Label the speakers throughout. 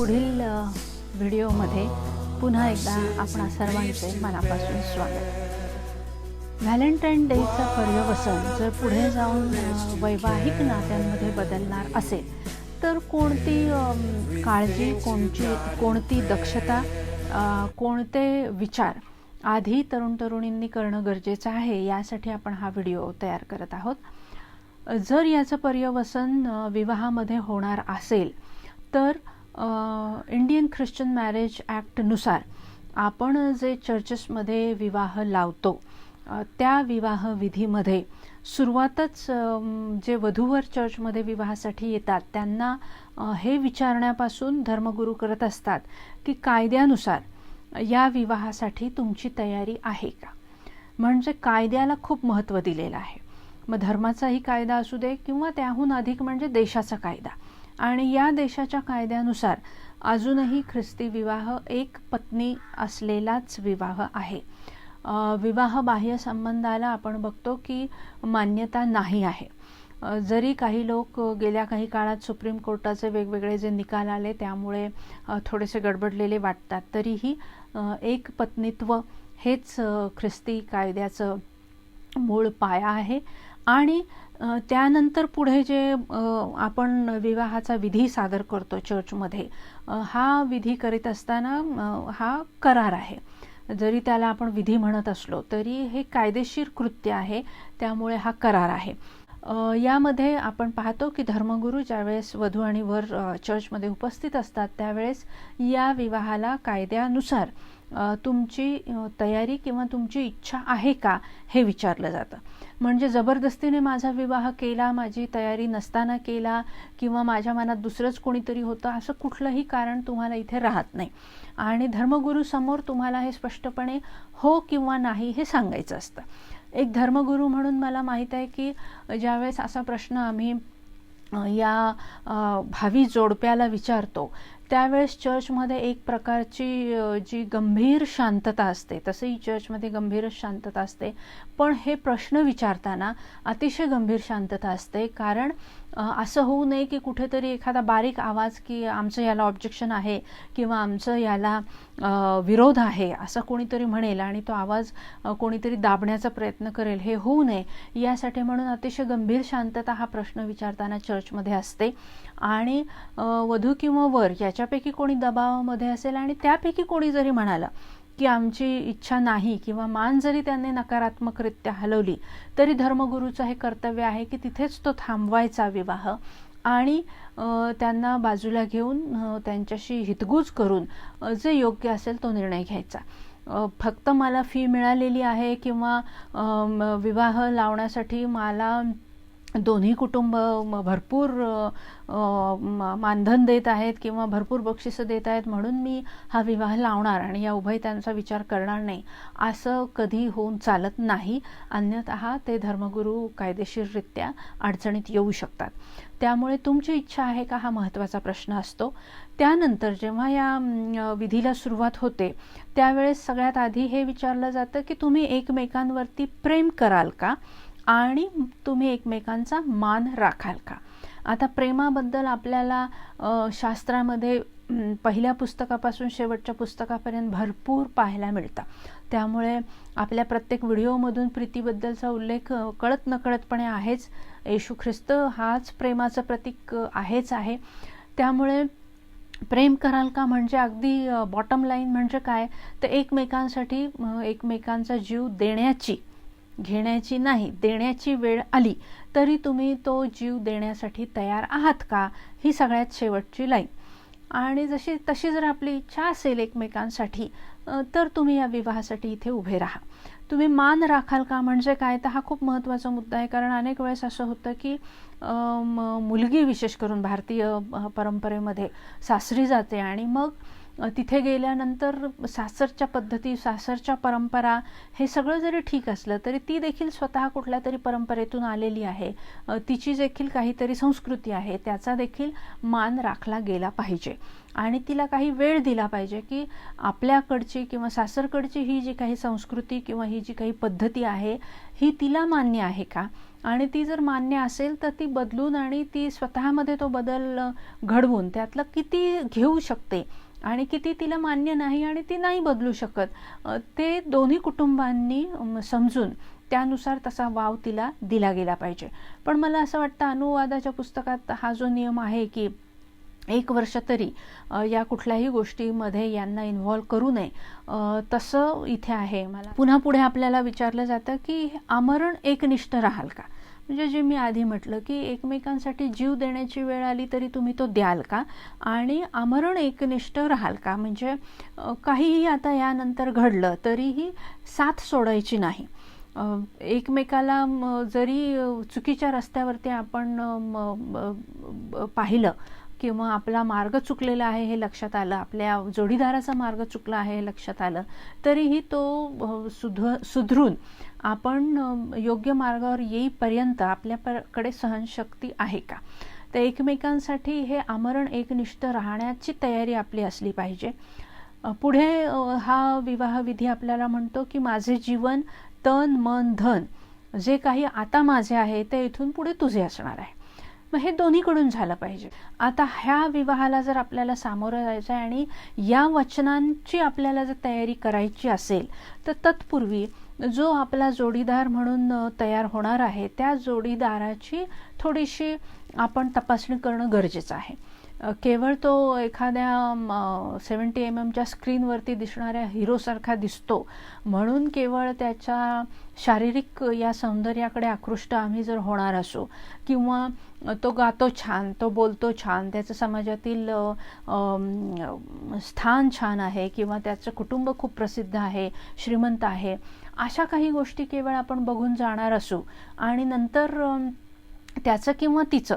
Speaker 1: पुढील व्हिडिओमध्ये पुन्हा एकदा आपणा सर्वांचे मनापासून स्वागत। व्हॅलेंटाईन डेचं पर्यवसन जर पुढे जाऊन वैवाहिक नात्यांमध्ये बदलणार असेल तर कोणती काळजी, कोणती दक्षता, कोणते विचार आधी तरुण तरुणींनी करणं गरजेचं आहे, यासाठी आपण हा व्हिडिओ तयार करत आहोत। जर याचं पर्यवसन विवाहामध्ये होणार असेल तर इंडियन ख्रिश्चन मॅरेज ॲक्टनुसार आपण जे चर्चेसमध्ये विवाह लावतो त्या विवाह विधीमध्ये सुरुवातच जे वधूवर चर्चमध्ये विवाहासाठी येतात त्यांना हे विचारण्यापासून धर्मगुरू करत असतात की कायद्यानुसार या विवाहासाठी तुमची तयारी आहे का। म्हणजे कायद्याला खूप महत्त्व दिलेलं आहे। मग धर्माचाही कायदा असू दे किंवा त्याहून अधिक म्हणजे देशाचा कायदा, आणि या देशाच्या कायद्यानुसार अजूनही ख्रिस्ती विवाह एक पत्नी असलेलाच विवाह आहे। विवाह बाह्य संबंधाला आपण बघतो की मान्यता नाही आहे। जरी काही लोक गेल्या काही काळात सुप्रीम कोर्टाचे वेगवेगळे जे निकाल आले त्यामुळे थोडेसे गडबडलेले वाटतात, तरीही एक पत्नीत्व हेच ख्रिस्ती कायद्याचं मूळ पाया आहे। आणि त्यानंतर पुढे जे आपण विवाहाचा विधी सादर करतो चर्चमध्ये, हा विधी करीत असताना हा करार आहे। जरी त्याला आपण विधी म्हणत असलो तरी हे कायदेशीर कृत्य आहे, त्यामुळे हा करार आहे। यामध्ये आपण पाहतो की धर्मगुरू ज्यावेळेस वधू आणि वर चर्चमध्ये उपस्थित असतात त्यावेळेस या विवाहाला कायद्यानुसार तुमची तयारी किंवा तुमची इच्छा आहे का हे विचारलं जातं। म्हणजे जबरदस्तीने माझा विवाह केला, माझी तयारी नसताना केला किंवा माझ्या मनात दुसरंच कोणीतरी होतं असं कुठलंही कारण तुम्हाला इथे राहत नाही। आणि धर्मगुरू समोर तुम्हाला हे स्पष्टपणे हो किंवा नाही हे सांगायचं असतं। एक धर्मगुरू म्हणून मला माहीत आहे की ज्यावेळेस असा प्रश्न आम्ही या भावी जोडप्याला विचारतो त्यावेळेस चर्चमध्ये एक प्रकारची जी गंभीर शांतता असते, तसंही चर्चमध्ये गंभीर शांतता असते, पण हे प्रश्न विचारताना अतिशय गंभीर शांतता असते। कारण असं होऊ नये की कुठेतरी एखादा बारीक आवाज की आमचं याला ऑब्जेक्शन आहे किंवा आमचं याला विरोध आहे असं कोणीतरी म्हणेल आणि तो आवाज कोणीतरी दाबण्याचा प्रयत्न करेल, हे होऊ नये यासाठी म्हणून अतिशय गंभीर शांतता हा प्रश्न विचारताना चर्चमध्ये असते। आणि वधू किंवा वर याच्यापैकी कोणी दबावामध्ये असेल आणि त्यापैकी कोणी जरी म्हणालं की आमची इच्छा नाही किंवा मान जरी त्यांनी नकारात्मकरित्या हलवली तरी धर्मगुरूचं हे कर्तव्य आहे की तिथेच तो थांबवायचा विवाह आणि त्यांना बाजूला घेऊन त्यांच्याशी हितगुज करून जे योग्य असेल तो निर्णय घ्यायचा। फक्त मला फी मिळालेली आहे किंवा विवाह लावण्यासाठी मला दोन्ही कुटुंब भरपूर मानधन देत आहेत किंवा भरपूर बक्षिसं देत आहेत म्हणून मी हा विवाह लावणार आणि या उभयतांचा विचार करणार नाही, असं कधी होऊन चालत नाही। अन्यथा ते धर्मगुरू कायदेशीररित्या अडचणीत येऊ शकतात। त्यामुळे तुमची इच्छा आहे का हा महत्त्वाचा प्रश्न असतो। त्यानंतर जेव्हा या विधीला सुरुवात होते त्यावेळेस सगळ्यात आधी हे विचारलं जातं की तुम्ही एकमेकांवरती प्रेम कराल का आणि तुम्ही एकमेकांचा मान राखाल का। आता प्रेमाबद्दल आपल्याला शास्त्रामध्ये पहिल्या पुस्तकापासून शेवटच्या पुस्तकापर्यंत भरपूर पाहायला मिळतं। त्यामुळे आपल्या प्रत्येक व्हिडिओमधून प्रीतीबद्दलचा उल्लेख कळत नकळतपणे आहेच। येशू ख्रिस्त हाच प्रेमाचं प्रतीक आहेच आहे। त्यामुळे प्रेम कराल का म्हणजे अगदी बॉटम लाईन म्हणजे काय तर एकमेकांसाठी एकमेकांचा जीव देण्याची, घेण्याची नाही, देण्याची वेळ आली तरी तुम्ही तो जीव देण्यासाठी तयार आहात का, ही सगळ्यात शेवटची लाईन। आणि तशी जर आपली इच्छा असेल एकमेकांसाठी तर तुम्ही या विवाहासाठी इथे उभे राहा। तुम्ही मान राखाल का म्हणजे काय तर हा खूप महत्त्वाचा मुद्दा आहे। कारण अनेक वेळेस असं होतं की मुलगी विशेष करून भारतीय परंपरेमध्ये सासरी जाते आणि मग तिथे गेल्यानंतर सासरच्या पद्धती, सासरच्या परंपरा हे सगळं जरी ठीक असलं तरी ती देखील स्वतः कुठल्या तरी परंपरेतून आलेली आहे, तिची देखील काहीतरी संस्कृती आहे, त्याचा देखील मान राखला गेला पाहिजे. आणि तिला काही वेळ दिला पाहिजे की आपल्याकडची किंवा सासरकडची ही जी काही संस्कृती किंवा ही जी काही पद्धती आहे ही तिला मान्य आहे का, आणि ती जर मान्य असेल तर ती बदलून आणि ती स्वतःमध्ये तो बदल घडवून त्यातलं किती घेऊ शकते आणि किती तिला मान्य नाही आणि ती नाही बदलू शकत, ते दोन्ही कुटुंबांनी समजून त्यानुसार तसा वाव तिला दिला गेला पाहिजे. पण मला असं वाटतं अनुवादाच्या पुस्तकात हा जो नियम आहे की 1 वर्ष तरी या कुठल्याही गोष्टीमध्ये यांना इन्व्हॉल्व करू नये, तसं इथे आहे. मला पुन्हा पुढे आपल्याला विचारलं जातं की आमरण एकनिष्ठ राहाल का, म्हणजे जे मी आधी म्हटलं की एकमेकांसाठी जीव देण्याची वेळ आली तरी तुम्ही तो द्याल का, आणि आमरण एकनिष्ठ राहाल का, म्हणजे काहीही आता यानंतर घडलं तरीही साथ सोडायची नाही. एकमेकाला जरी चुकीच्या रस्त्यावरती आपण पाहिलं किंवा आपला मार्ग चुकलेला आहे हे लक्षात आलं, आपल्या जोडीदाराचा मार्ग चुकला आहे हे लक्षात आलं, तरीही तो सुधरून आपण योग्य मार्गावर येईपर्यंत आपल्याकडे सहनशक्ती आहे का. तर एकमेकांसाठी हे आमरण एकनिष्ठ राहण्याची तयारी आपली असली पाहिजे. पुढे हा विवाहविधी आपल्याला म्हणतो की माझे जीवन, तन मन धन जे काही आता माझे आहे ते इथून पुढे तुझे असणार आहे. मग हे दोन्हीकडून झालं पाहिजे. आता ह्या विवाहाला जर आपल्याला सामोरं जायचं आहे आणि या वचनांची आपल्याला जर तयारी करायची असेल तर तत्पूर्वी जो आपला जोडीदार म्हणून तयार होणार आहे त्या जोडीदाराची थोडीशी आपण तपासणी करणं गरजेचं आहे. केवळ तो एखाद्या 70 mm स्क्रीनवरती दिसणाऱ्या हिरोसारखा दिसतो म्हणून केवळ त्याच्या शारीरिक या सौंदर्याकडे आकृष्ट आम्ही जर होणार असो, किंवा तो गातो छान, तो बोलतो छान, त्याचं समाजातील स्थान छान आहे, किंवा त्याचं कुटुंब खूप प्रसिद्ध आहे, श्रीमंत आहे, अशा काही गोष्टी केवळ आपण बघून जाणार असू आणि नंतर त्याचं किंवा तिचं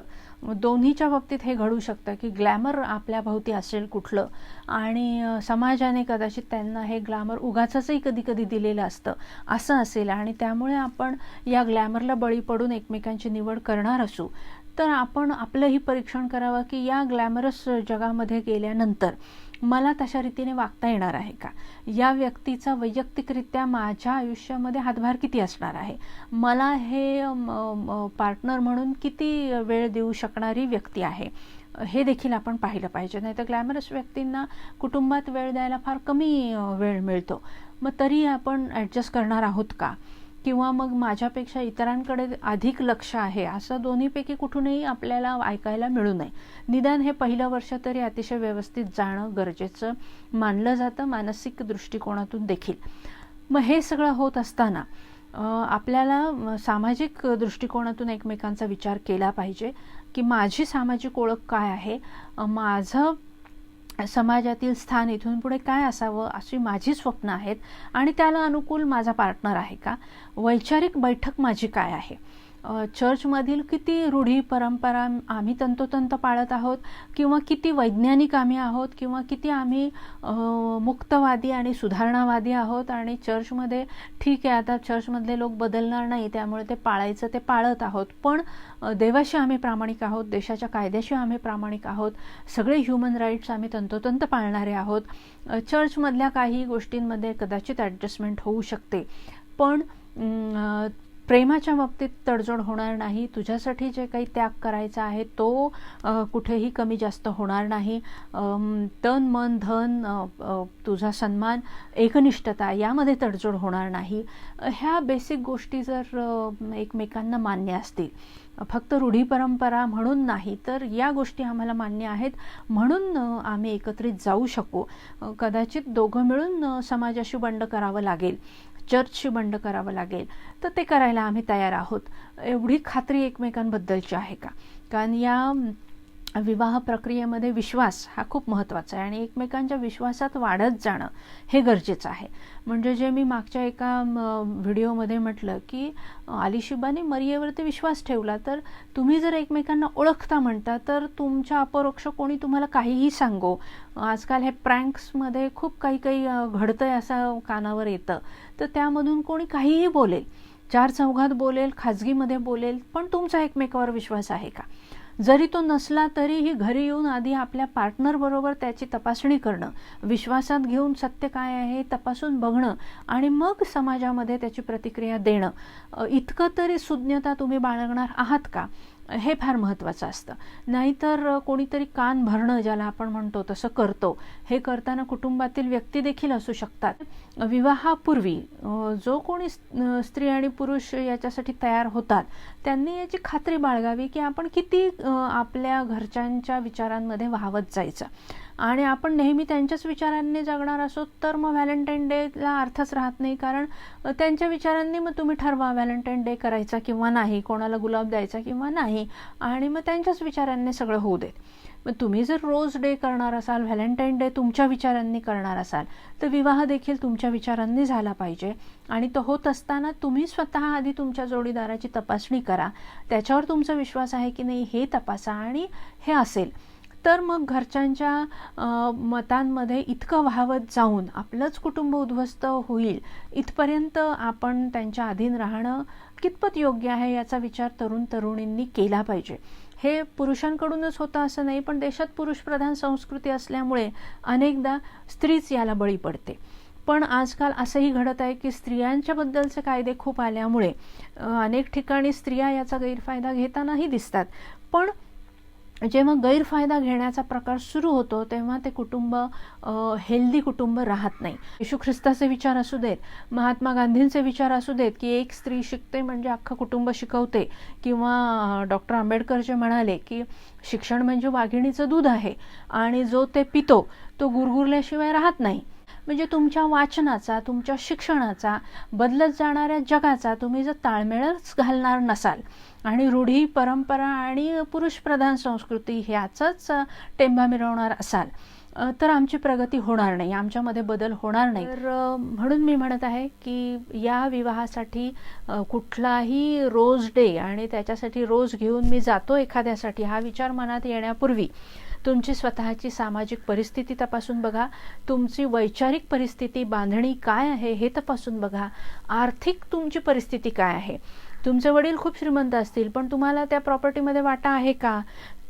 Speaker 1: दोन्हीच्या बाबतीत हे घडू शकतं की ग्लॅमर आपल्या भोवती असेल कुठलं, आणि समाजाने कदाचित त्यांना हे ग्लॅमर उगाचंही कधी कधी दिलेलं असतं असं असेल, आणि त्यामुळे आपण या ग्लॅमरला बळी पडून एकमेकांची निवड करणार असू, तर आपण आपलंही परीक्षण करावं की या ग्लॅमरस जगामध्ये गेल्यानंतर मला तशा रीतीने वागता येणार आहे का, या व्यक्तीचा वैयक्तिकरित्या माझ्या आयुष्यामध्ये हातभार किती असणार आहे, मला हे पार्टनर म्हणून किती वेळ देऊ शकणारी व्यक्ती आहे, हे देखील आपण पाहिलं पाहिजे. नाही तर ग्लॅमरस व्यक्तींना कुटुंबात वेळ द्यायला फार कमी वेळ मिळतो, मग तरी आपण ॲडजस्ट करणार आहोत का, किंवा मग माझ्यापेक्षा इतरांकडे अधिक लक्ष आहे असं दोन्हीपैकी कुठूनही आपल्याला ऐकायला मिळू नये. निदान हे पहिलं वर्ष तरी अतिशय व्यवस्थित जाणं गरजेचं मानलं जातं मानसिक दृष्टिकोनातून देखील. मग हे सगळं होत असताना आपल्याला सामाजिक दृष्टिकोनातून एकमेकांचा विचार केला पाहिजे की माझी सामाजिक ओळख काय आहे, माझं समाजातील स्थान इथून पुढे काय असावं अशी माझी स्वप्न आहेत आणि त्याला अनुकूल माझा पार्टनर आहे का, वैचारिक बैठक माझी काय आहे, चर्चमधील किती रूढी परंपरा आम्ही तंतोतंत पाळत आहोत, किंवा किती वैज्ञानिक आम्ही आहोत, किंवा किती आम्ही मुक्तवादी आणि सुधारणावादी आहोत, आणि चर्चमध्ये ठीक आहे आता चर्चमधले लोक बदलणार नाही त्यामुळे ते पाळायचं ते पाळत आहोत, पण देवाशी आम्ही प्रामाणिक आहोत, देशाच्या कायद्याशी आम्ही प्रामाणिक आहोत, सगळे ह्युमन राईट्स आम्ही तंतोतंत पाळणारे आहोत. चर्चमधल्या काही गोष्टींमध्ये कदाचित ॲडजस्टमेंट होऊ शकते, पण प्रेमाच्या बाबतीत तडजोड होणार नाही, तुझ्यासाठी जे काही त्याग करायचा आहे तो कुठेही कमी जास्त होणार नाही, तन मन धन तुझा सन्मान एकनिष्ठता यामध्ये तडजोड होणार नाही. ह्या बेसिक गोष्टी जर एकमेकांना मान्य असतील, फक्त रूढी परंपरा म्हणून नाही तर या गोष्टी आम्हाला मान्य आहेत म्हणून आम्ही एकत्रित जाऊ शकू, कदाचित दोघं मिळून समाजाशी बंड करावं लागेल, चर्चशी बंड करावं लागेल, तर ते करायला आम्ही तयार आहोत, एवढी खात्री एकमेकांबद्दलची आहे का. कारण या विवाह प्रक्रियेमध्ये विश्वास हा खूप महत्त्वाचा आहे आणि एकमेकांच्या विश्वासात वाढत जाणं हे गरजेचं आहे. म्हणजे जे मी मागच्या एका व्हिडिओमध्ये म्हटलं की अलिशिबाने मरियेवरती विश्वास ठेवला, तर तुम्ही जर एकमेकांना ओळखता म्हणता तर तुमच्या अपरोक्ष कोणी तुम्हाला काहीही सांगो. आजकाल हे प्रँक्समध्ये खूप काही काही घडतंय असं कानावर येतं, तर त्यामधून कोणी काहीही बोलेल, चार चौघात बोलेल, खाजगीमध्ये बोलेल, पण तुमचा एकमेकावर विश्वास आहे का? जरी तो नसला तरीही घरी येऊन आधी आपल्या पार्टनरबरोबर त्याची तपासणी करणं, विश्वासात घेऊन सत्य काय आहे तपासून बघणं आणि मग समाजामध्ये त्याची प्रतिक्रिया देणं, इतकं तरी सुज्ञता तुम्ही बाळगणार आहात का, हे फार महत्त्वाचं असतं. नाहीतर कोणीतरी कान भरणं ज्याला आपण म्हणतो तसं करतो. हे करताना कुटुंबातील व्यक्ती देखील असू शकतात. विवाहापूर्वी जो कोणी स्त्री आणि पुरुष याच्यासाठी तयार होतात त्यांनी याची खात्री बाळगावी की आपण किती आपल्या घरच्यांच्या विचारांमध्ये वाहवत जायचं. आणि आपण नेहमी त्यांच्याच विचारांनी जगणार असो तर मग व्हॅलेंटाईन डेला अर्थच राहत नाही. कारण त्यांच्या विचारांनी मग तुम्ही ठरवा व्हॅलेंटाईन डे करायचा किंवा नाही, कोणाला गुलाब द्यायचा किंवा नाही, आणि मग त्यांच्याच विचारांनी सगळं होऊ देत. मग तुम्ही जर रोज डे करणार असाल, व्हॅलेंटाईन डे तुमच्या विचारांनी करणार असाल, तर विवाह देखील तुमच्या विचारांनी झाला पाहिजे. आणि तो होत असताना तुम्ही स्वतः आधी तुमच्या जोडीदाराची तपासणी करा, त्याच्यावर तुमचा विश्वास आहे की नाही हे तपासा, आणि हे असेल तर मग घरच्यांच्या मतांमध्ये इतकं वाहवत जाऊन आपलंच कुटुंब उद्ध्वस्त होईल इथपर्यंत आपण त्यांच्या अधीन राहणं कितपत योग्य आहे याचा विचार तरुण तरुणींनी केला पाहिजे. हे पुरुषांकडूनच होतं असं नाही, पण देशात पुरुषप्रधान संस्कृती असल्यामुळे अनेकदा स्त्रीच याला बळी पडते. पण आजकाल असंही घडत आहे की स्त्रियांच्या बद्दलचे कायदे खूप आल्यामुळे अनेक ठिकाणी स्त्रिया याचा गैरफायदा घेतानाही दिसतात. पण जेव्हा गैरफायदा घेण्याचा प्रकार सुरू होतो तेव्हा ते कुटुंब हेल्दी कुटुंब राहत नाही. येशू ख्रिस्ताचे विचार असू देत, महात्मा गांधींचे विचार असू देत की एक स्त्री शिकते म्हणजे अख्खं कुटुंब शिकवते, किंवा डॉक्टर आंबेडकर जे म्हणाले की शिक्षण म्हणजे वाघिणीचं दूध आहे आणि जो ते पितो तो गुरगुरल्याशिवाय राहत नाही. म्हणजे तुमच्या वाचनाचा, तुमच्या शिक्षणाचा, बदलत जाणाऱ्या जगाचा तुम्ही जर ताळमेळच घालणार नसाल आणि रूढी, परंपरा आणि पुरुषप्रधान संस्कृती ह्याचाच टेंबा मिरवणार असाल तर आमची प्रगती होणार नाही, आमच्यामध्ये बदल होणार नाही. तर म्हणून मी म्हणत आहे की या विवाहासाठी कुठलाही रोज डे आणि त्याच्यासाठी रोज घेऊन मी जातो एखाद्यासाठी हा विचार मनात येण्यापूर्वी तुमची स्वतःची सामाजिक परिस्थिती तपासून बघा, तुमची वैचारिक परिस्थिती, बांधणी काय आहे हे तपासून बघा, आर्थिक तुमची परिस्थिती काय आहे. तुमचे वडील खूप श्रीमंत असतील पण तुम्हाला त्या प्रॉपर्टीमध्ये वाटा आहे का,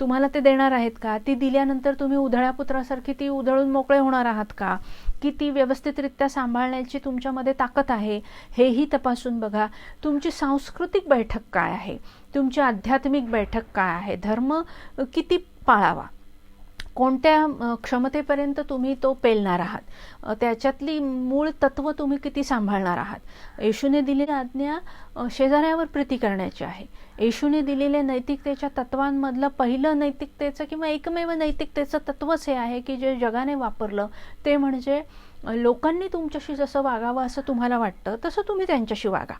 Speaker 1: तुम्हाला ते देणार आहेत का, ती दिल्यानंतर तुम्ही उधळ्या पुत्रासारखी ती उधळून मोकळे होणार आहात का, की ती व्यवस्थितरित्या सांभाळण्याची तुमच्यामध्ये ताकद आहे हेही तपासून बघा. तुमची सांस्कृतिक बैठक काय आहे, तुमची आध्यात्मिक बैठक काय आहे, धर्म किती पाळावा, कोणत्या क्षमतेपर्यंत तुम्ही तो पेलणार आहात, त्याच्यातली मूळ तत्व तुम्ही किती सांभाळणार आहात. येशूने दिलेली आज्ञा शेजाऱ्यावर प्रीती करण्याची आहे. येशूने दिलेल्या नैतिकतेच्या तत्वांमधलं पहिलं नैतिकतेचं किंवा एकमेव नैतिकतेचं तत्वच हे आहे की जे जगाने वापरलं, ते म्हणजे लोकांनी तुमच्याशी जसं वागावं असं तुम्हाला वाटतं तसं तुम्ही त्यांच्याशी वागा.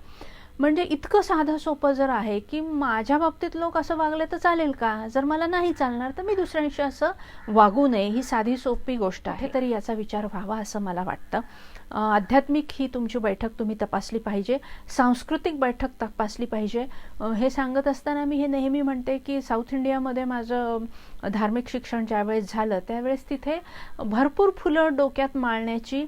Speaker 1: म्हणजे इतकं साधं सोपं जर आहे की माझ्या बाबतीत लोक असं वागले तर चालेल का, जर मला नाही चालणार तर मी दुसऱ्यांशी असं वागू नये, ही साधी सोपी गोष्ट आहे. तरी याचा विचार व्हावा असं मला वाटतं. आध्यात्मिक ही तुमची बैठक तुम्ही तपासली पाहिजे, सांस्कृतिक बैठक तपासली पाहिजे. हे सांगत असताना मी हे नेहमी म्हणते की साऊथ इंडियामध्ये माझं धार्मिक शिक्षण ज्यावेळेस झालं त्यावेळेस तिथे भरपूर फुलं डोक्यात माळण्याची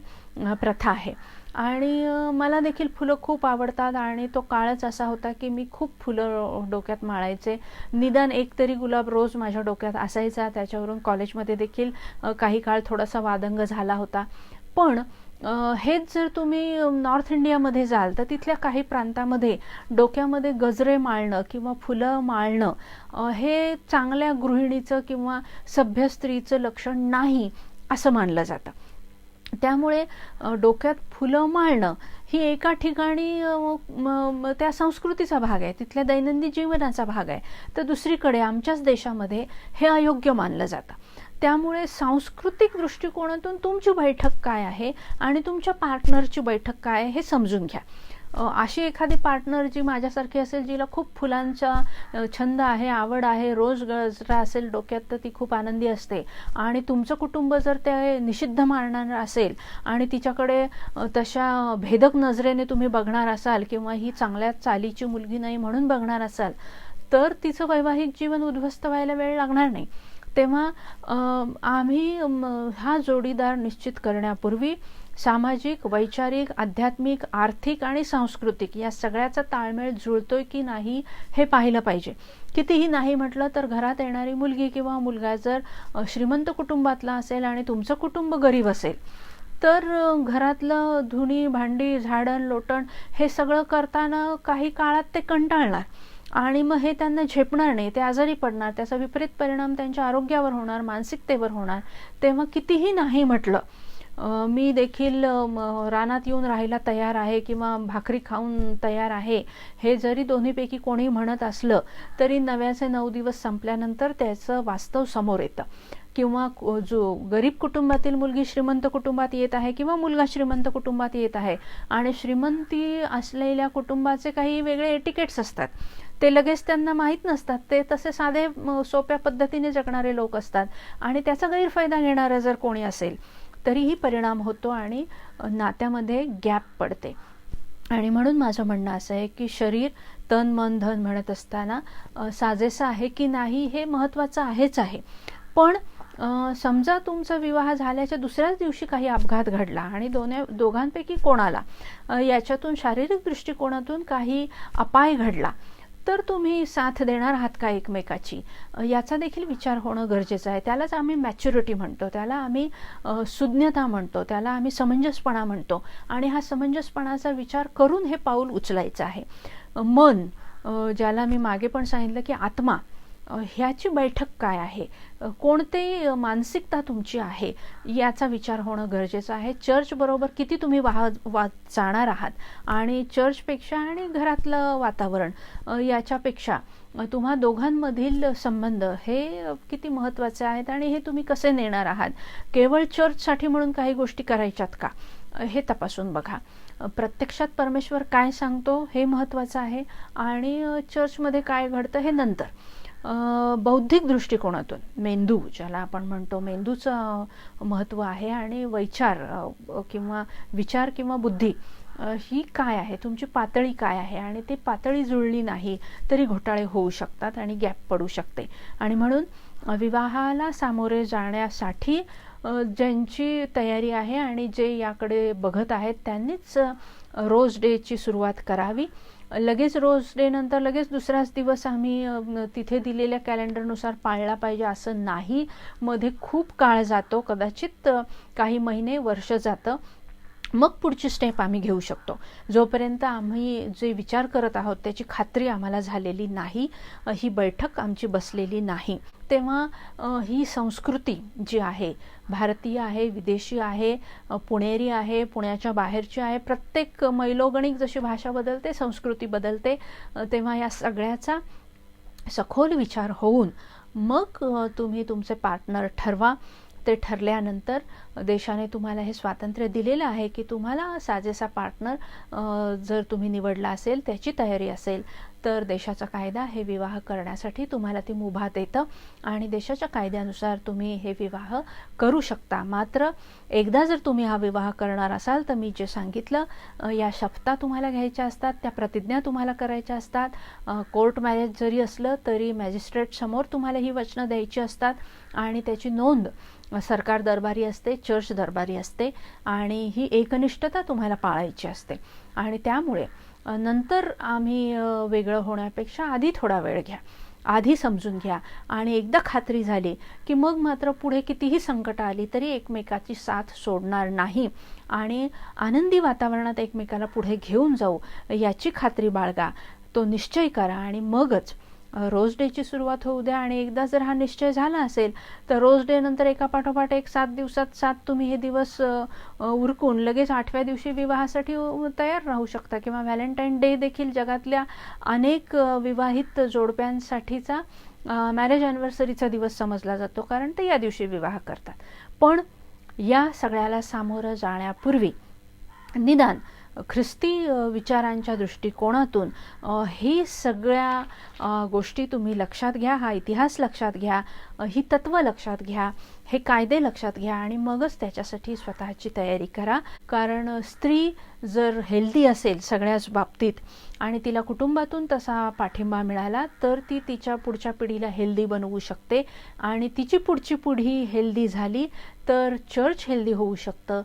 Speaker 1: प्रथा आहे आणि मला देखील फुलं खूप आवडतात आणि तो काळच असा होता की मी खूप फुलं डोक्यात माळायचे. निदान एक तरी गुलाब रोज माझ्या डोक्यात असायचा. त्याच्यावरून कॉलेजमध्ये देखील काही काळ थोडासा वादंग झाला होता. पण हेच जर तुम्ही नॉर्थ इंडियामध्ये जाल तर तिथल्या काही प्रांतामध्ये डोक्यामध्ये गजरे माळणं किंवा फुलं माळणं हे चांगल्या गृहिणीचं किंवा सभ्य स्त्रीचं लक्षण नाही असं मानलं जातं. त्यामुळे डोक्यात फुलं माळणं ही एका ठिकाणी त्या संस्कृतीचा भाग आहे, तिथल्या दैनंदिन जीवनाचा भाग आहे, तर दुसरीकडे आमच्याच देशामध्ये हे अयोग्य मानलं जातं. त्यामुळे सांस्कृतिक दृष्टिकोनातून तुमची बैठक काय आहे आणि तुमच्या पार्टनरची बैठक काय आहे हे समजून घ्या. अशी एखादी पार्टनर जी माझ्यासारखी असेल, जिला खूप फुलांचा छंद आहे, आवड आहे, रोज गजरा असेल डोक्यात तर ती खूप आनंदी असते. आणि तुमचं कुटुंब जर ते निषिद्ध मानणार असेल आणि तिच्याकडे तशा भेदक नजरेने तुम्ही बघणार असाल किंवा ही चांगल्या चालीची मुलगी नाही म्हणून बघणार असाल, तर तिचं वैवाहिक जीवन उद्ध्वस्त व्हायला वेळ लागणार नाही. तेव्हा आम्ही हा जोडीदार निश्चित करण्यापूर्वी सामाजिक, वैचारिक, आध्यात्मिक, आर्थिक आणि सांस्कृतिक या सगळ्याचा ताळमेळ जुळतोय की नाही हे पाहिलं पाहिजे. कितीही नाही म्हटलं तर घरात येणारी मुलगी किंवा मुलगा जर श्रीमंत कुटुंबातला असेल आणि तुमचं कुटुंब गरीब असेल, तर घरातलं धुणी, भांडी, झाडण, लोटण हे सगळं करताना काही काळात ते कंटाळणार आणि मग हे त्यांना झेपणार नाही, ते आजारी पडणार, त्याचा विपरीत परिणाम त्यांच्या आरोग्यावर होणार, मानसिकतेवर होणार. तेव्हा कितीही नाही म्हटलं, मी देखील रानात येऊन राहायला तयार आहे किंवा भाकरी खाऊन तयार आहे, हे जरी दोन्हीपैकी कोणी म्हणत असलं तरी 9 दिवस संपल्यानंतर त्याचं वास्तव समोर येतं. किंवा जो गरीब कुटुंबातील मुलगी श्रीमंत कुटुंबात येत आहे किंवा मुलगा श्रीमंत कुटुंबात येत आहे आणि श्रीमंती असलेल्या कुटुंबाचे काही वेगळे एटिकेट्स असतात, ते लगेच त्यांना माहीत नसतात. ते तसे साधे सोप्या पद्धतीने जगणारे लोक असतात आणि त्याचा गैरफायदा घेणारा जर कोणी असेल तरीही परिणाम होतो आणि नात्यामध्ये गॅप पडते. आणि म्हणून माझं म्हणणं असं आहे की शरीर, तन, मन, धन म्हणत असताना साजेसं आहे की नाही हे महत्त्वाचं आहेच आहे. पण समजा तुमचा विवाह झाल्याच्या दुसऱ्याच दिवशी काही अपघात घडला आणि दोघांपैकी कोणाला याच्यातून शारीरिक दृष्टिकोनातून काही अपाय घडला, तर तुम्ही साथ देणार आहात का एकमेकाची, याचा देखील विचार होणं गरजेचं आहे. त्यालाच आम्ही मॅच्युरिटी म्हणतो, त्याला आम्ही सुज्ञता म्हणतो, त्याला आम्ही समंजसपणा म्हणतो. आणि हा समंजसपणाचा विचार करून हे पाऊल उचलायचं आहे. मन, ज्याला मी मागे पण सांगितलं की आत्मा, ह्याची बैठक काय आहे, कोणती मानसिकता तुमची आहे, याचा विचार होणं गरजेचं आहे. चर्च बरोबर किती तुम्ही जाणार आहात आणि चर्चपेक्षा आणि घरातलं वातावरण याच्यापेक्षा तुम्हा दोघांमधील संबंध हे किती महत्त्वाचे आहेत आणि हे तुम्ही कसे नेणार आहात. केवळ चर्चसाठी म्हणून काही गोष्टी करायच्यात का, हे तपासून बघा. प्रत्यक्षात परमेश्वर काय सांगतो हे महत्त्वाचं आहे आणि चर्चमध्ये काय घडतं हे नंतर. बौद्धिक दृष्टिकोनातून मेंदू, ज्याला आपण म्हणतो, मेंदूचं महत्त्व आहे आणि विचार किंवा बुद्धी ही काय आहे, तुमची पातळी काय आहे, आणि ती पातळी जुळली नाही तरी घोटाळे होऊ शकतात आणि गॅप पडू शकते. आणि म्हणून विवाहाला सामोरे जाण्यासाठी ज्यांची तयारी आहे आणि जे याकडे बघत आहेत त्यांनीच रोज डेची सुरुवात करावी. लगेच रोज डे नंतर लगेच दुसराच दिवस आम्ही तिथे दिलेल्या कॅलेंडरनुसार पाळला पाहिजे असं नाही. मध्ये खूप काळ जातो, कदाचित काही महिने, वर्ष जातं. मग पुढची स्टेप आम्ही घेऊ शकतो. जोपर्यंत आम्ही जे विचार करत आहोत त्याची खात्री आम्हाला झालेली नाही, ही बैठक आमची बसलेली नाही, तेव्हा ही संस्कृती जी आहे, भारतीय आहे, विदेशी आहे, पुणेरी आहे, पुण्याच्या बाहेरची आहे, प्रत्येक मैलोगणिक जशी भाषा बदलते, संस्कृती बदलते. तेव्हा या सगळ्याचा सखोल विचार होऊन मग तुम्ही तुमचे पार्टनर ठरवा. ते ठरल्यानंतर देशाने तुम्हाला हे स्वातंत्र्य दिलेलं आहे की तुम्हाला साजेसा पार्टनर जर तुम्ही निवडला असेल, त्याची तयारी असेल, तर देशाचा कायदा हे विवाह करण्यासाठी तुम्हाला ती मुभा देतं आणि देशाच्या कायद्यानुसार तुम्ही हे विवाह करू शकता. मात्र एकदा जर तुम्ही हा विवाह करणार असाल तर मी जे सांगितलं, या शपथा तुम्हाला घ्यायच्या असतात, त्या प्रतिज्ञा तुम्हाला करायच्या असतात. कोर्ट मॅरेज जरी असलं तरी मॅजिस्ट्रेट समोर तुम्हाला ही वचनं द्यायची असतात आणि त्याची नोंद सरकार दरबारी असते, चर्च दरबारी असते आणि ही एकनिष्ठता तुम्हाला पाळायची असते. आणि त्यामुळे नंतर आम्ही वेगळं होण्यापेक्षा आधी थोडा वेळ घ्या, आधी समजून घ्या आणि एकदा खात्री झाली की मग मात्र पुढे कितीही संकट आली तरी एकमेकाची साथ सोडणार नाही आणि आनंदी वातावरणात एकमेकाला पुढे घेऊन जाऊ याची खात्री बाळगा, तो निश्चय करा आणि मगच रोज डेची सुरुवात होऊ द्या. आणि एकदा जर हा निश्चय झाला असेल तर रोज डे नंतर एका पाठोपाठ 7 दिवसात 7 तुम्ही हे दिवस उरकून लगेच 8व्या दिवशी विवाहासाठी तयार राहू शकता. किंवा व्हॅलेंटाईन डे देखील जगातल्या अनेक विवाहित जोडप्यांसाठीचा मॅरेज ॲनिव्हर्सरीचा दिवस समजला जातो, कारण ते या दिवशी विवाह करतात. पण या सगळ्याला सामोरं जाण्यापूर्वी निदान ख्रिस्ती विचारांच्या दृष्टिकोनातून ही सगळ्या गोष्टी तुम्ही लक्षात घ्या, हा इतिहास लक्षात घ्या, ही तत्त्व लक्षात घ्या, हे कायदे लक्षात घ्या आणि मगच त्याच्यासाठी स्वतःची तयारी करा. कारण स्त्री जर हेल्दी असेल सगळ्याच बाबतीत आणि तिला कुटुंबातून तसा पाठिंबा मिळाला तर ती तिच्या पुढच्या पिढीला हेल्दी बनवू शकते आणि तिची पुढची पिढी हेल्दी झाली तर चर्च हेल्दी होऊ शकतं.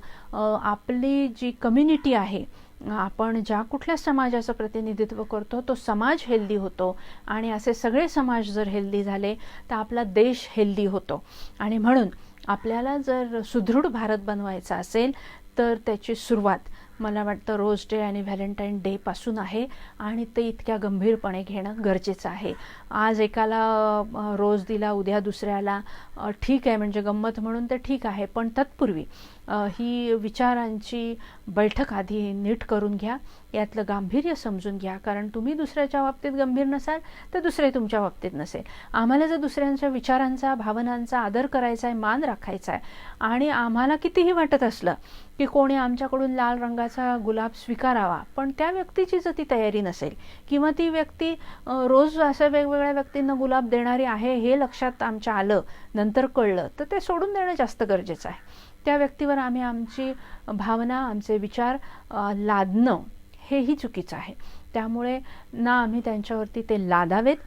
Speaker 1: आपली जी कम्युनिटी आहे, आपण ज्या कुठल्या समाजाचं प्रतिनिधित्व करतो तो समाज हेल्दी होतो आणि असे सगळे समाज जर हेल्दी झाले तर आपला देश हेल्दी होतो. आणि म्हणून आपल्याला जर सुदृढ भारत बनवायचा असेल तर त्याची सुरुवात मला वाटतं रोज डे आणि व्हॅलेंटाईन डे पासून आहे आणि ते इतक्या गंभीरपणे घेणं गरजेचं आहे. आज एकाला रोज दिला, उद्या दुसऱ्याला ठीक आहे, म्हणजे गंमत म्हणून तर ठीक आहे, पण तत्पूर्वी ही विचारांची बैठक आधी नीट करून घ्या, यातलं गांभीर्य समजून घ्या. कारण तुम्ही दुसऱ्याच्या बाबतीत गंभीर नसाल तर दुसरे तुमच्या बाबतीत नसेल. आम्हाला जर दुसऱ्यांच्या विचारांचा, भावनांचा आदर करायचा आहे, मान राखायचा आहे आणि आम्हाला कितीही वाटत असलं की कोणी आमच्याकडून लाल रंगाचा गुलाब स्वीकारावा, पण त्या व्यक्तीची जर ती तयारी नसेल किंवा ती व्यक्ती रोज असं वेगवेगळ्या व्यक्तींना गुलाब देणारी आहे हे लक्षात आमच्या आलं, नंतर कळलं, तर ते सोडून देणं जास्त गरजेचं आहे. त्या व्यक्तीवर आम्ही आमची भावना, आमचे विचार लादणं हेही चुकीचं आहे. त्यामुळे ना आम्ही त्यांच्यावरती ते लादावेत,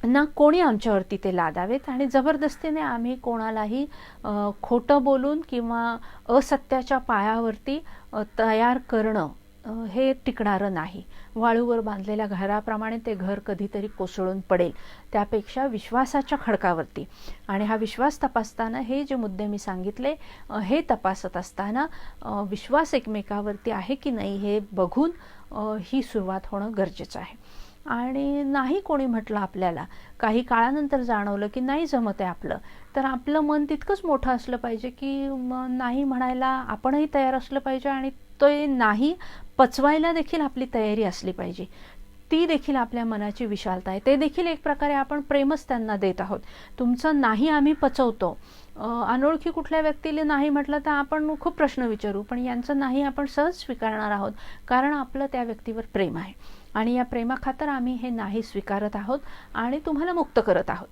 Speaker 1: ना कोणी आमच्यावरती ते लादावेत आणि जबरदस्तीने आम्ही कोणालाही खोटं बोलून किंवा असत्याच्या पायावरती तयार करणं हे टिकणारं नाही. वाळूवर बांधलेल्या घराप्रमाणे ते घर कधीतरी कोसळून पडेल. त्यापेक्षा विश्वासाच्या खडकावरती, आणि हा विश्वास तपासताना हे जे मुद्दे मी सांगितले हे तपासत असताना विश्वास एकमेकावरती आहे की नाही हे बघून ही सुरुवात होणं गरजेचं आहे. आणि नाही कोणी म्हटलं, आपल्याला काही काळानंतर जाणवलं की नाही जमत आहे आपलं, तर आपलं मन तितकंच मोठं असलं पाहिजे की नाही म्हणायला आपणही तयार असलं पाहिजे आणि ते नाही पचवायला देखील आपली तयारी असली पाहिजे. ती देखील आपल्या मनाची विशालता आहे. ते देखील एक प्रकारे आपण प्रेमच त्यांना देत आहोत. तुमचं नाही आम्ही पचवतो. अनोळखी कुठल्या व्यक्तीला नाही म्हटलं तर आपण खूप प्रश्न विचारू, पण यांचं नाही आपण सहज स्वीकारणार आहोत, कारण आपलं त्या व्यक्तीवर प्रेम आहे आणि या प्रेमाखातर आम्ही हे नाही स्वीकारत आहोत आणि तुम्हाला मुक्त करत आहोत.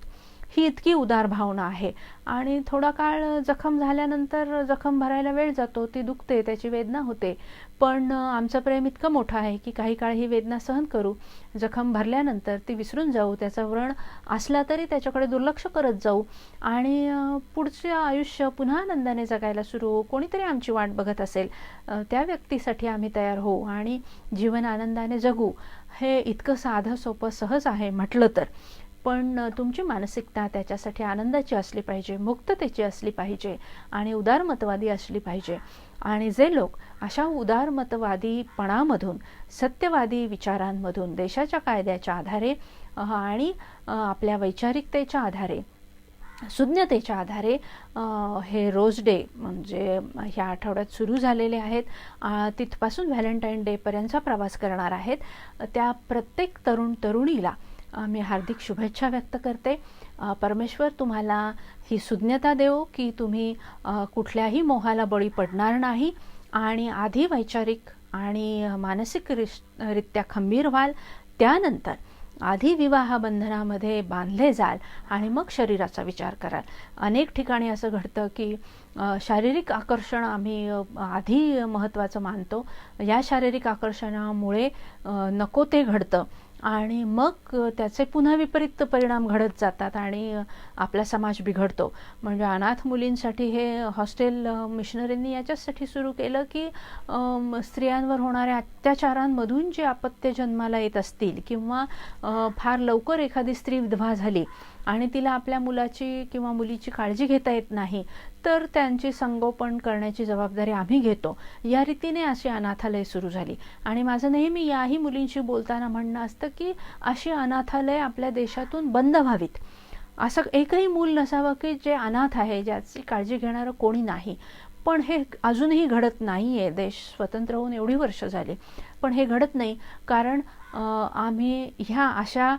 Speaker 1: ही इतकी उदार भावना आहे. आणि थोडा काळ जखम झाल्यानंतर जखम भरायला वेळ जातो, ती दुखते, त्याची वेदना होते, पण आमचं प्रेम इतकं मोठं आहे की काही काळ ही वेदना सहन करू, जखम भरल्यानंतर ती विसरून जाऊ, त्याचा व्रण असला तरी त्याच्याकडे दुर्लक्ष करत जाऊ आणि पुढचे आयुष्य पुन्हा आनंदाने जगायला सुरू होऊ. कोणीतरी आमची वाट बघत असेल त्या व्यक्तीसाठी आम्ही तयार होऊ आणि जीवन आनंदाने जगू. हे इतकं साधं सोपं सहज आहे म्हटलं तर, पण तुमची मानसिकता त्याच्यासाठी आनंदाची असली पाहिजे, मुक्ततेची असली पाहिजे आणि उदारमतवादी असली पाहिजे. आणि जे लोक अशा उदारमतवादीपणामधून, सत्यवादी विचारांमधून, देशाच्या कायद्याच्या आधारे आणि आपल्या वैचारिकतेच्या आधारे, सुज्ञतेच्या आधारे हे रोज डे म्हणजे ह्या आठवड्यात सुरू झालेले आहेत, तिथपासून व्हॅलेंटाईन डेपर्यंतचा प्रवास करणार आहेत, त्या प्रत्येक तरुण तरुणीला मी हार्दिक शुभेच्छा व्यक्त करते. परमेश्वर तुम्हाला ही सुज्ञता देवो की तुम्ही कुठल्याही मोहाला बळी पडणार नाही आणि आधी वैचारिक आणि मानसिक रित्या खंबीर व्हाल, त्यानंतर आधी विवाह बंधनामध्ये बांधले जाल आणि मग शरीराचा विचार कराल. अनेक ठिकाणी असं घडतं की शारीरिक आकर्षण आम्ही आधी महत्त्वाचं मानतो, या शारीरिक आकर्षणामुळे नको ते घडतं आणि मग त्याचे पुन्हा विपरीत परिणाम घडत जातात आणि आपला समाज बिघडतो. म्हणजे अनाथ मुलींसाठी हे हॉस्टेल मिशनरींनी याच्यासाठी सुरू केलं की स्त्रियांवर होणाऱ्या अत्याचारांमधून जे अपत्य जन्माला येत असतील किंवा फार लवकर एखादी स्त्री विधवा झाली आणि तिला आपल्या मुलाची किंवा मुलीची काळजी घेता येत नाही, तर त्यांची संगोपन करण्याची जबाबदारी आम्ही घेतो, या रीतीने अशी अनाथालय सुरू झाली. आणि माझं नेहमी याही मुलींशी बोलताना म्हणणं असतं की अशी अनाथालय आपल्या देशातून बंद व्हावीत. असं एकही मूल नसावं की जे अनाथ आहे, ज्याची काळजी घेणारं कोणी नाही. पण हे अजूनही घडत नाही आहे. देश स्वतंत्र होऊन एवढी वर्ष झाली, पण हे घडत नाही. कारण आम्ही ह्या अशा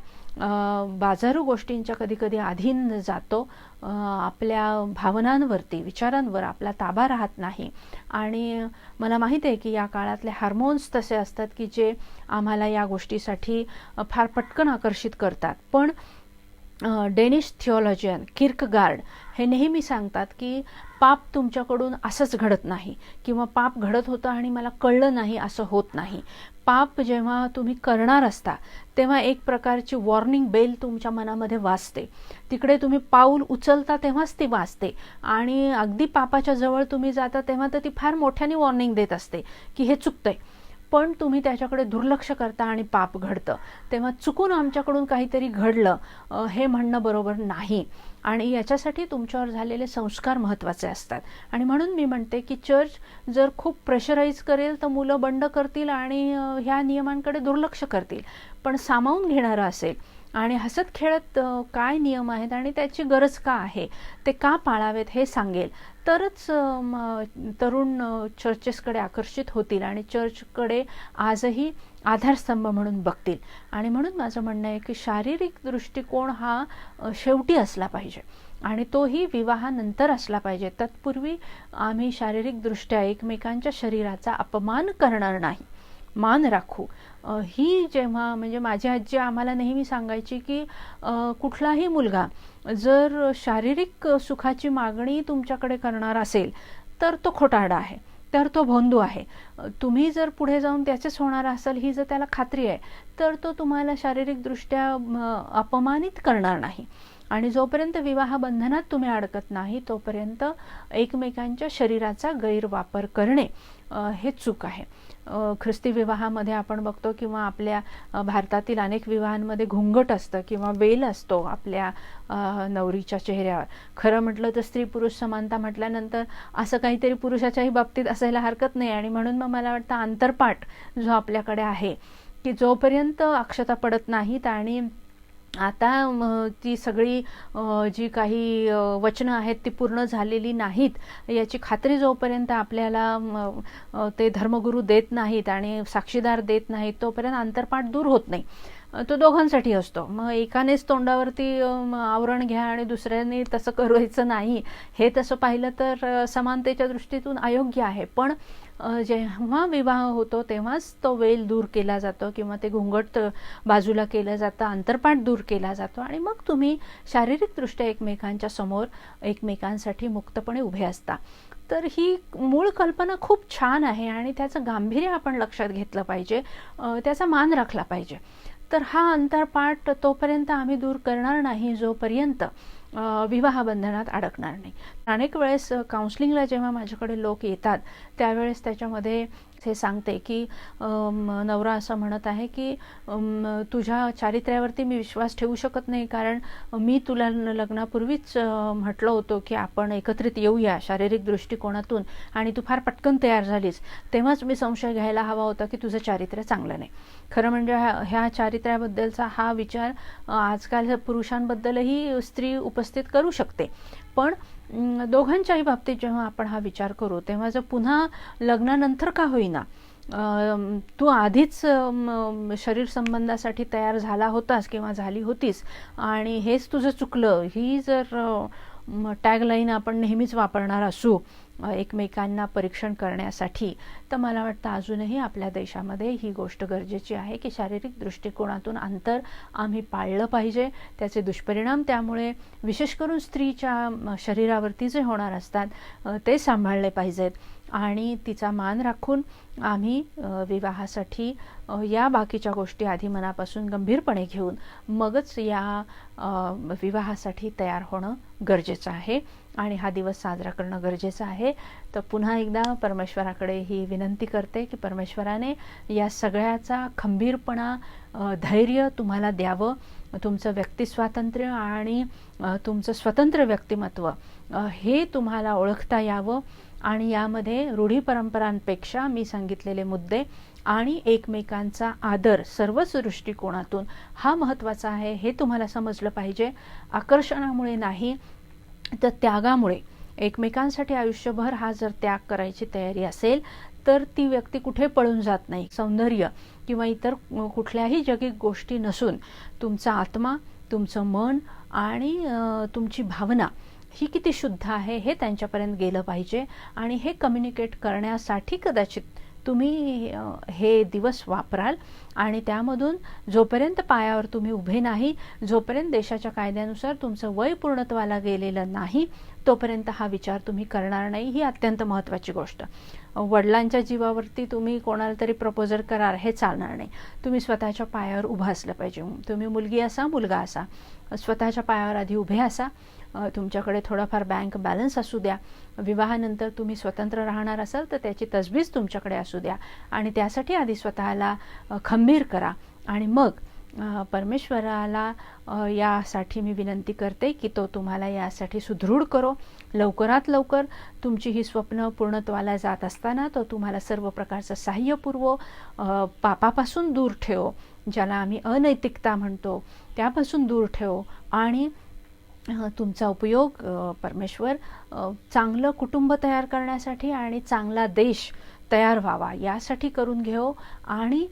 Speaker 1: बाजारू गोष्टींच्या कधी कधी अधीन जातो. आपल्या भावनांवरती, विचारांवर आपला ताबा राहत नाही. आणि मला माहीत आहे की या काळातले हार्मोन्स तसे असतात की जे आम्हाला या गोष्टीसाठी फार पटकन आकर्षित करतात. पण डेनिश थिओलॉजियन किर्कगार्ड हे नेहमी सांगतात की पाप तुमच्याकडून असंच घडत नाही, किंवा पाप घडत होतं आणि मला कळलं नाही असं होत नाही. पाप जेव्हा तुम्ही करणार असता तेव्हा एक प्रकारची वॉर्निंग बेल तुमच्या मनामध्ये वाजते. तिकडे तुम्ही पाऊल उचलता तेव्हाच ती वाजते, आणि अगदी पापाच्या जवळ तुम्ही जाता तेव्हा तर ती फार मोठ्याने वॉर्निंग देत असते की हे चुकतंय. पण तुम्ही त्याच्याकडे दुर्लक्ष करता आणि पाप घडतं. तेव्हा चुकून आमच्याकडून काहीतरी घडलं हे म्हणणं बरोबर नाही. आणि याच्यासाठी तुमच्यावर झालेले संस्कार महत्त्वाचे असतात. आणि म्हणून मी म्हणते की चर्च जर खूप प्रेशराईज करेल तर मुलं बंड करतील आणि ह्या नियमांकडे दुर्लक्ष करतील. पण सामावून घेणारं असेल आणि हसत खेळत काय नियम आहेत आणि त्याची गरज का आहे, ते का पाळावेत हे सांगेल, तरच तरुण चर्चेसकडे आकर्षित होतील आणि चर्चकडे आजही आधारस्तंभ म्हणून बघतील. आणि म्हणून माझं म्हणणं आहे की शारीरिक दृष्टिकोन हा शेवटी असला पाहिजे, आणि तोही विवाहानंतर असला पाहिजे. तत्पूर्वी आम्ही शारीरिकदृष्ट्या एकमेकांच्या शरीराचा अपमान करणार नाही, मान राखू. ही जेव्हा म्हणजे माझी आजी आम्हाला नेहमी सांगायची की कुठलाही मुलगा जर शारीरिक सुखाची मागणी तुमच्याकडे करणार असेल तर तो खोटारडा आहे, तर तो भोंदू आहे. तुम्ही जर पुढे जाऊन त्याचेच होणार असाल ही जर त्याला खात्री आहे तर तो तुम्हाला शारीरिकदृष्ट्या अपमानित करणार नाही. आणि जोपर्यंत विवाह बंधनात तुम्ही अडकत नाही तोपर्यंत एकमेकांच्या शरीराचा गैरवापर करणे हे चूक आहे. ख्रिस्ती विवाहामध्ये आपण बघतो किंवा आपल्या भारतातील अनेक विवाहांमध्ये घुंगट असतं किंवा वेल असतो आपल्या नवरीच्या चेहऱ्यावर. खरं म्हटलं तर स्त्री पुरुष समानता म्हटल्यानंतर असं काहीतरी पुरुषाच्याही बाबतीत असायला हरकत नाही. आणि म्हणून मग मला वाटतं आंतरपाठ जो आपल्याकडे आहे की जोपर्यंत अक्षता पडत नाहीत आणि आता ती सगळी जी काही वचनं आहेत ती पूर्ण झालेली नाहीत याची खात्री जोपर्यंत आपल्याला ते धर्मगुरू देत नाहीत आणि साक्षीदार देत नाहीत तोपर्यंत आंतरपाठ दूर होत नाही. तो दोघांसाठी असतो. मग एकानेच तोंडावरती आवरण घ्या आणि दुसऱ्याने तसं करायचं नाही, हे तसं पाहिलं तर समानतेच्या दृष्टीतून अयोग्य आहे. पण जेव्हा विवाह होतो तेव्हाच तो वेल दूर केला जातो किंवा ते घुंगट बाजूला केलं जातं, आंतरपाठ दूर केला जातो आणि मग तुम्ही शारीरिकदृष्ट्या एकमेकांच्या समोर एकमेकांसाठी मुक्तपणे उभे असता. तर ही मूळ कल्पना खूप छान आहे आणि त्याचं गांभीर्य आपण लक्षात घेतलं पाहिजे, त्याचा मान राखला पाहिजे. तर हा अंतरपाठ तोपर्यंत आम्ही दूर करणार नाही जोपर्यंत विवाह बंधनात अडकणार नाही. अनेक वेळेस काउन्सिलिंगला जेव्हा माझ्याकडे लोक येतात त्यावेळेस त्याच्यामध्ये हे सांगते की नवरा असं म्हणत आहे की तुझ्या चारित्र्यावरती मी विश्वास ठेवू शकत नाही, कारण मी तुला लग्नापूर्वीच म्हटलं होतं की आपण एकत्रित येऊया शारीरिक दृष्टिकोनातून आणि तू फार पटकन तयार झालीस, तेव्हाच मी संशय घ्यायला हवा होता की तुझं चारित्र्य चांगलं नाही. खरं म्हणजे ह्या चारित्र्याबद्दलचा हा विचार आजकाल पुरुषांबद्दलही स्त्री उपस्थित करू शकते. पण दोघांच्याही बाबतीत जेव्हा आपण हा विचार करू तेव्हा जर पुन्हा लग्नानंतर का होईना तू आधीच शरीर संबंधासाठी तयार झाला होतास किंवा झाली होतीस आणि हेच तुझं चुकलं, ही जर टॅगलाईन आपण नेहमीच वापरणार असू एकमेकांना परीक्षण करण्यासाठी, तर मला वाटतं अजूनही आपल्या देशामध्ये ही गोष्ट गरजेची आहे की शारीरिक दृष्टिकोनातून अंतर आम्ही पाळलं पाहिजे. त्याचे दुष्परिणाम त्यामुळे विशेष करून स्त्रीच्या शरीरावरती जे होणार असतात ते सांभाळले पाहिजेत आणि तिचा मान राखून आम्ही विवाहासाठी या बाकीच्या गोष्टी आधी मनापासून गंभीरपणे घेऊन मगच या विवाहासाठी तयार होणं गरजेचं आहे आणि हा दिवस साजरा करणं गरजेचं आहे. तर पुन्हा एकदा परमेश्वराकडे ही विनंती करते की परमेश्वराने या सगळ्याचा खंबीरपणा, धैर्य तुम्हाला द्यावं, तुमचं व्यक्तिस्वातंत्र्य आणि तुमचं स्वतंत्र व्यक्तिमत्व हे तुम्हाला ओळखता यावं आणि यामध्ये रूढी परंपरांपेक्षा मी सांगितलेले मुद्दे आणि एकमेकांचा आदर सर्वच दृष्टिकोनातून हा महत्त्वाचा आहे हे तुम्हाला समजलं पाहिजे. आकर्षणामुळे नाही तर त्यागामुळे एकमेकांसाठी आयुष्यभर हा जर त्याग करायची तयारी असेल तर ती व्यक्ती कुठे पळून जात नाही. सौंदर्य किंवा इतर कुठल्याही जगिक गोष्टी नसून तुमचा आत्मा, तुमचं मन आणि तुमची भावना ही किती शुद्ध आहे हे त्यांच्यापर्यंत गेलं पाहिजे. आणि हे कम्युनिकेट करण्यासाठी कदाचित तुम्ही हे दिवस वापराल. आणि त्यामधून जोपर्यंत पायावर तुम्ही उभे नाही, जोपर्यंत देशाच्या कायद्यानुसार तुमचं वय पूर्णत्वाला गेलेलं नाही, तोपर्यंत हा विचार तुम्ही करणार नाही. ही अत्यंत महत्त्वाची गोष्ट. वडिलांच्या जीवावरती तुम्ही कोणाला तरी प्रपोजल कराल हे चालणार नाही. तुम्ही स्वतःच्या पायावर उभं असलं पाहिजे. तुम्ही मुलगी असा, मुलगा असा, स्वतःच्या पायावर आधी उभे असा. तुमच्याकडे थोडाफार बँक बॅलन्स असू द्या. विवाहानंतर तुम्ही स्वतंत्र राहणार असाल तर त्याची तजवीज तुमच्याकडे असू द्या. आणि त्यासाठी आधी स्वतःला खंबीर करा. आणि मग परमेश्वराला यासाठी मी विनंती करते की तो तुम्हाला यासाठी सुदृढ करो. लवकरात लवकर तुमची ही स्वप्न पूर्णत्वाला जात असताना तो तुम्हाला सर्व प्रकारचं सहाय्य पुरवो, पापापासून दूर ठेवो, ज्याला आम्ही अनैतिकता म्हणतो त्यापासून दूर ठेवो. आणि तुमचा उपयोग परमेश्वर चांगलं कुटुंब तयार करण्यासाठी आणि चांगला देश तयार व्हावा यासाठी करून घेऊ. आणि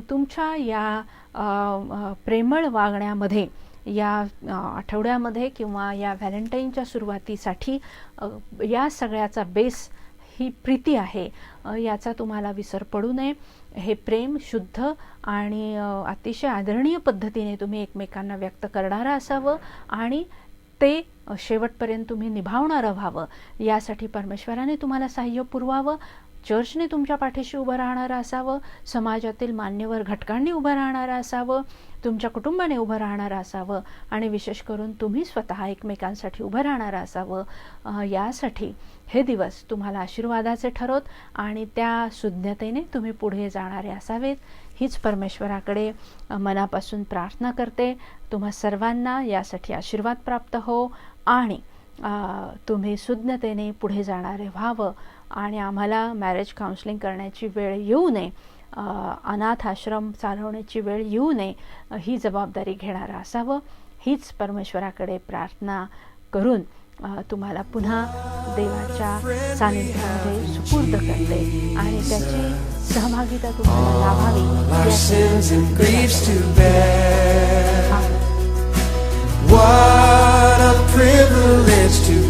Speaker 1: तुमच्या या प्रेमळ वागण्यामध्ये या आठवड्यामध्ये किंवा या व्हॅलेंटाईनच्या सुरुवातीसाठी या सगळ्याचा बेस ही प्रीती आहे. याचा तुम्हाला विसर पडू नये. हे प्रेम शुद्ध आणि अतिशय आदरणीय पद्धतीने तुम्ही एकमेकांना व्यक्त करणारं असावं आणि ते शेवटपर्यंत तुम्ही निभावणारं व्हावं यासाठी परमेश्वराने तुम्हाला सहाय्य पुरवावं. चर्चने तुमच्या पाठीशी उभं राहणारं असावं, समाजातील मान्यवर घटकांनी उभं राहणारं असावं, तुमच्या कुटुंबाने उभं राहणारं असावं आणि विशेष करून तुम्ही स्वतः एकमेकांसाठी उभं राहणारं असावं. यासाठी हे दिवस तुम्हाला आशीर्वादाचे ठरोत आणि त्या सुज्ञतेने तुम्ही पुढे जाणारे असावेत हीच परमेश्वराकडे मनापासून प्रार्थना करते. तुम्हा सर्वांना यासाठी आशीर्वाद प्राप्त हो आणि तुम्ही सुज्ञतेने पुढे जाणारे व्हावं. आणि आम्हाला मॅरेज काउन्सिलिंग करण्याची वेळ येऊ नये, अनाथ आश्रम चालवण्याची वेळ येऊ नये, ही जबाबदारी घेणारं असावं हीच परमेश्वराकडे प्रार्थना करून तुम्हाला पुन्हा देवाच्या सानिध्यामध्ये सुपूर्द करते आणि त्याची सहभागिता तुम्हाला लाभावी. What a privilege to